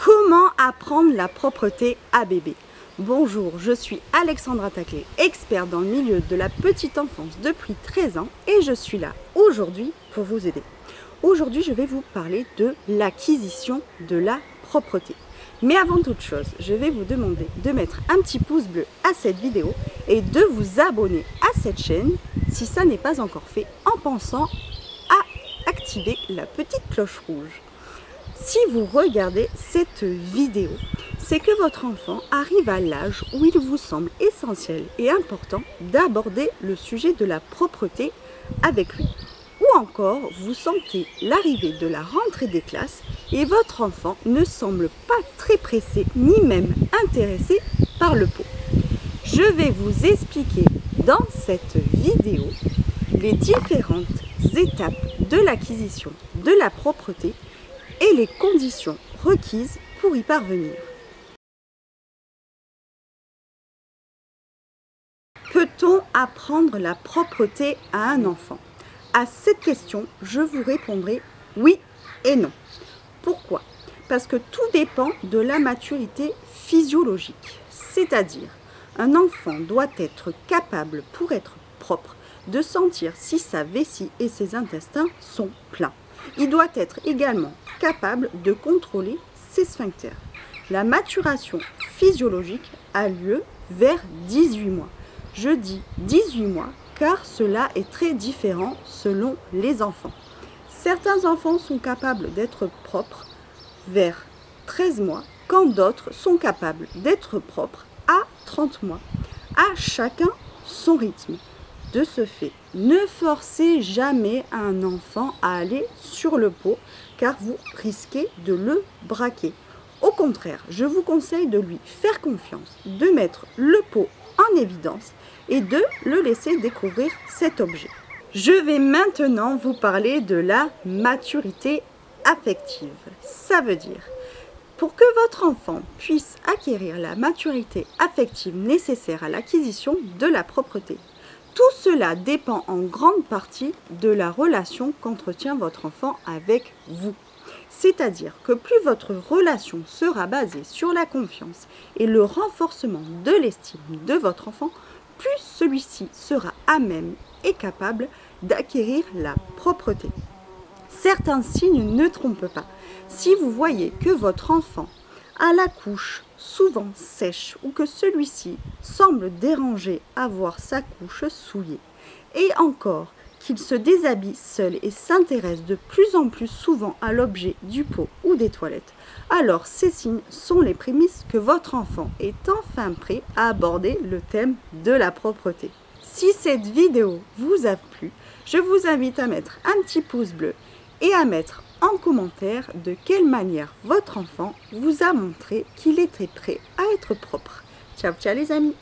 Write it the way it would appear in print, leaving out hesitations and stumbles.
Comment apprendre la propreté à bébé? Bonjour, je suis Alexandra Taclé, experte dans le milieu de la petite enfance depuis 13 ans et je suis là aujourd'hui pour vous aider. Aujourd'hui, je vais vous parler de l'acquisition de la propreté. Mais avant toute chose, je vais vous demander de mettre un petit pouce bleu à cette vidéo et de vous abonner à cette chaîne si ça n'est pas encore fait en pensant à activer la petite cloche rouge. Si vous regardez cette vidéo, c'est que votre enfant arrive à l'âge où il vous semble essentiel et important d'aborder le sujet de la propreté avec lui. Ou encore, vous sentez l'arrivée de la rentrée des classes et votre enfant ne semble pas très pressé ni même intéressé par le pot. Je vais vous expliquer dans cette vidéo les différentes étapes de l'acquisition de la propreté et les conditions requises pour y parvenir. Peut-on apprendre la propreté à un enfant? À cette question, je vous répondrai oui et non. Pourquoi? Parce que tout dépend de la maturité physiologique. C'est-à-dire, un enfant doit être capable, pour être propre, de sentir si sa vessie et ses intestins sont pleins. Il doit être également capable de contrôler ses sphincters. La maturation physiologique a lieu vers 18 mois. Je dis 18 mois car cela est très différent selon les enfants. Certains enfants sont capables d'être propres vers 13 mois, quand d'autres sont capables d'être propres à 30 mois. À chacun son rythme. De ce fait, ne forcez jamais un enfant à aller sur le pot car vous risquez de le braquer. Au contraire, je vous conseille de lui faire confiance, de mettre le pot en évidence et de le laisser découvrir cet objet. Je vais maintenant vous parler de la maturité affective. Ça veut dire, pour que votre enfant puisse acquérir la maturité affective nécessaire à l'acquisition de la propreté, tout cela dépend en grande partie de la relation qu'entretient votre enfant avec vous. C'est-à-dire que plus votre relation sera basée sur la confiance et le renforcement de l'estime de votre enfant, plus celui-ci sera à même et capable d'acquérir la propreté. Certains signes ne trompent pas. Si vous voyez que votre enfant a la couche souvent sèche ou que celui-ci semble déranger à voir sa couche souillée, et encore qu'il se déshabille seul et s'intéresse de plus en plus souvent à l'objet du pot ou des toilettes, alors ces signes sont les prémices que votre enfant est enfin prêt à aborder le thème de la propreté. Si cette vidéo vous a plu, je vous invite à mettre un petit pouce bleu et à mettre en commentaire de quelle manière votre enfant vous a montré qu'il était prêt à être propre. Ciao, ciao les amis!